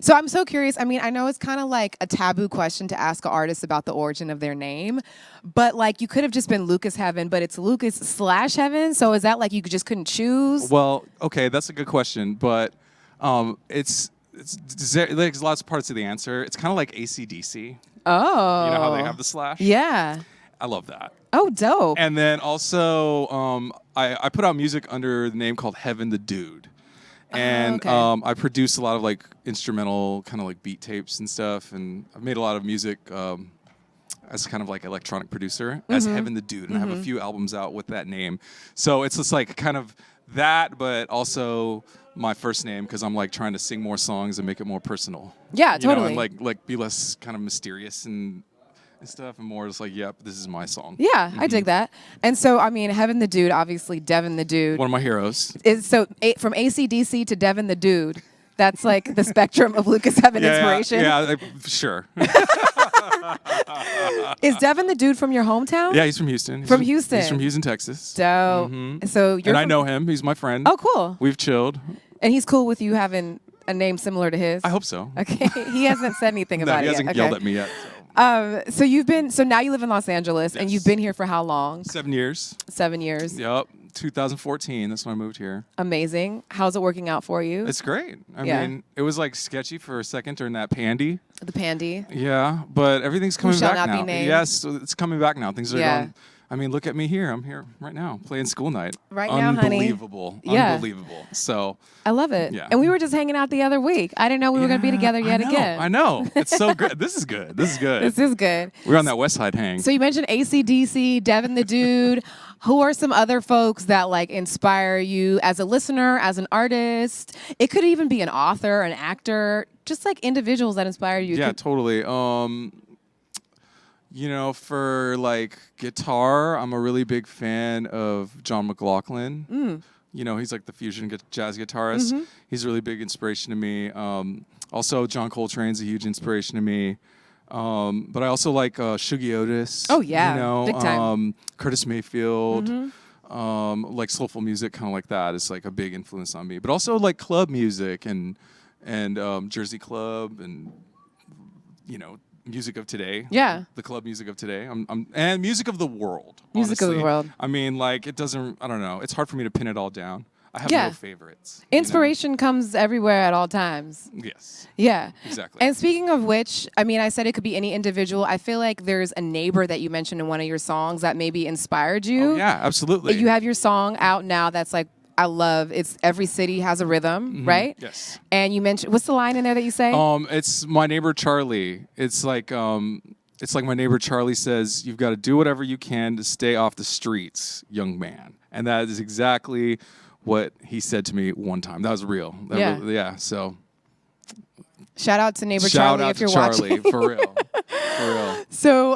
So I'm so curious. I mean, I know it's kind of like a taboo question to ask an artist about the origin of their name, but like you could have just been Lucas Heaven, but it's Lucas/Heaven. So is that like you just couldn't choose? Well, okay, that's a good question, but there's lots of parts of the answer. It's kind of like AC/DC. Oh. You know how they have the slash? Yeah. I love that. Oh, dope. And then also, I put out music under the name called Heaven the Dude. And I produce a lot of like instrumental kind of like beat tapes and stuff. And I've made a lot of music as kind of like electronic producer as Heaven the Dude. And I have a few albums out with that name. So it's just like kind of that, but also my first name because I'm like trying to sing more songs and make it more personal. Yeah, totally. You know, and like be less kind of mysterious and stuff, and more just like, yep, this is my song. Yeah, I dig that. And so, I mean, Heaven the Dude, obviously, Devin the Dude. One of my heroes. So from AC/DC to Devin the Dude, that's like the spectrum of Lucas Heaven inspiration. Yeah, sure. Is Devin the Dude from your hometown? Yeah, he's from Houston. He's from Houston, Texas. Dope. So you're I know him. He's my friend. Oh, cool. We've chilled. And he's cool with you having a name similar to his? I hope so. Okay. He hasn't said anything about it yet. He hasn't yelled at me yet. So. So now you live in Los Angeles, and you've been here for how long? 7 years. 7 years. Yep. 2014. That's when I moved here. Amazing. How's it working out for you? It's great. I mean, it was like sketchy for a second during that pandy. The pandy. Yeah, but everything's coming Who shall back not now. be named. Yes, it's coming back now. Things are going. I mean, look at me here. I'm here right now playing school night. Right now, honey. Unbelievable. Yeah. Unbelievable. So. I love it. Yeah. And we were just hanging out the other week. I didn't know we were going to be together yet again. I know. It's so good. This is good. This is good. This is good. We're on that West Side hang. So you mentioned AC/DC, Devin the Dude. Who are some other folks that like inspire you as a listener, as an artist? It could even be an author, an actor, just like individuals that inspire you. Yeah, totally. You know, for like guitar, I'm a really big fan of John McLaughlin. You know, he's like the fusion jazz guitarist. He's a really big inspiration to me. Also, John Coltrane's a huge inspiration to me. But I also like Shuggie Otis. Oh, yeah. You know, big time. Curtis Mayfield. Like soulful music, kind of like that is like a big influence on me. But also like club music and Jersey Club and, you know, music of today. Yeah. The club music of today. And music of the world. Music of the world. I mean, like, it doesn't, I don't know. It's hard for me to pin it all down. I have no favorites. Inspiration comes everywhere at all times. Yes. Yeah. Exactly. And speaking of which, I mean, I said it could be any individual. I feel like there's a neighbor that you mentioned in one of your songs that maybe inspired you. Oh, yeah, absolutely. You have your song out now that's like, I love, it's Every City Has a Rhythm, right? Yes. And you mentioned, what's the line in there that you say? It's my neighbor Charlie. It's like my neighbor Charlie says, you've got to do whatever you can to stay off the streets, young man. And that is exactly what he said to me one time. That was real. So shout out to neighbor Charlie if you're watching. For real. For real. So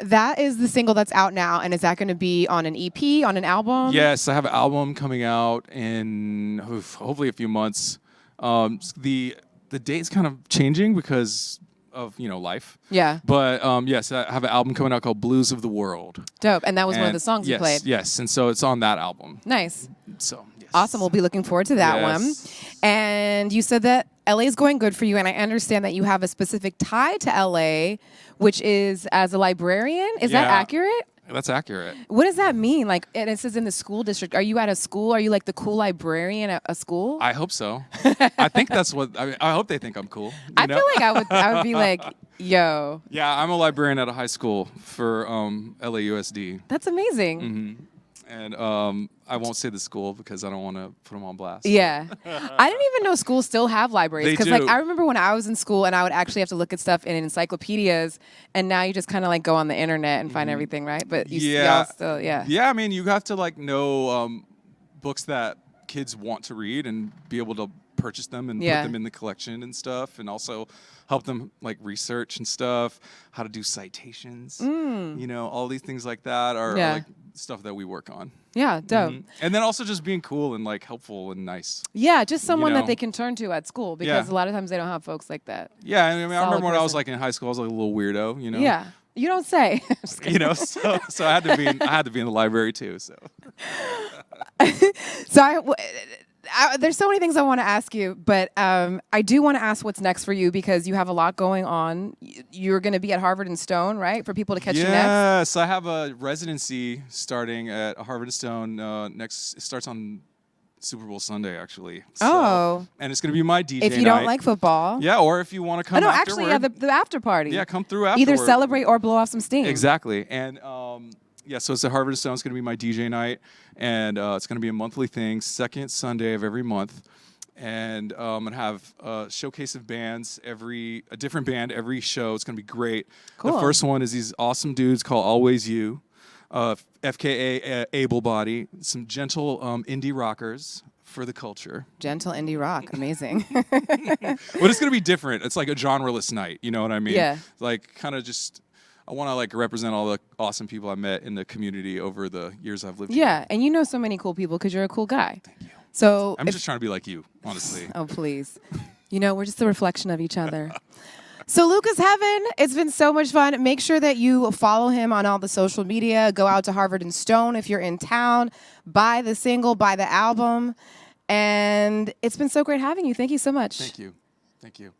that is the single that's out now, and is that going to be on an EP, on an album? Yes, I have an album coming out in hopefully a few months. The date's kind of changing because of, you know, life. Yeah. But yes, I have an album coming out called Blues of the World. Dope. And that was one of the songs you played. Yes, and so it's on that album. Nice. So yes. Awesome. We'll be looking forward to that one. And you said that LA is going good for you, and I understand that you have a specific tie to LA, which is as a librarian. Is that accurate? That's accurate. What does that mean? Like, and it says in the school district. Are you at a school? Are you like the cool librarian at a school? I hope so. I think that's what. I hope they think I'm cool. I feel like I would be like, yo. Yeah, I'm a librarian at a high school for LAUSD. That's amazing. And I won't say the school because I don't want to put them on blast. Yeah. I didn't even know schools still have libraries. Because like I remember when I was in school and I would actually have to look at stuff in encyclopedias, and now you just kind of like go on the internet and find everything, right? But y'all still, Yeah, I mean, you have to like know books that kids want to read and be able to purchase them and put them in the collection and stuff, and also help them like research and stuff, how to do citations, you know, all these things like that are like stuff that we work on. Yeah, dope. And then also just being cool and like helpful and nice. Yeah, just someone that they can turn to at school, because a lot of times they don't have folks like that. Yeah, I mean, I remember when I was like in high school, I was like a little weirdo, you know. Yeah. You don't say. You know, so I had to be in the library too. So there's so many things I want to ask you, but I do want to ask what's next for you because you have a lot going on. You're going to be at Harvard and Stone, right? For people to catch you next. Yes, I have a residency starting at Harvard and Stone. It starts on Super Bowl Sunday, actually. So, and it's going to be my DJ if you don't like football. Yeah, or if you want to come afterward. Actually, the after party. Yeah, come through afterward. Either celebrate or blow off some steam. Exactly. And yeah, so it's at Harvard and Stone. It's going to be my DJ night, and it's going to be a monthly thing, second Sunday of every month. And I'm going to have a showcase of bands, a different band every show. It's going to be great. Cool. The first one is these awesome dudes called Always You, FKA Able Body, some gentle indie rockers for the culture. Gentle indie rock, amazing. But it's going to be different. It's like a genreless night, you know what I mean? Yeah. Like kind of just... I want to like represent all the awesome people I met in the community over the years I've lived here. Yeah, and you know so many cool people because you're a cool guy. Thank you. So I'm just trying to be like you, honestly. Oh, please. You know, we're just a reflection of each other. So Luca's Heaven, it's been so much fun. Make sure that you follow him on all the social media. Go out to Harvard and Stone if you're in town. Buy the single, buy the album. And it's been so great having you. Thank you so much. Thank you. Thank you.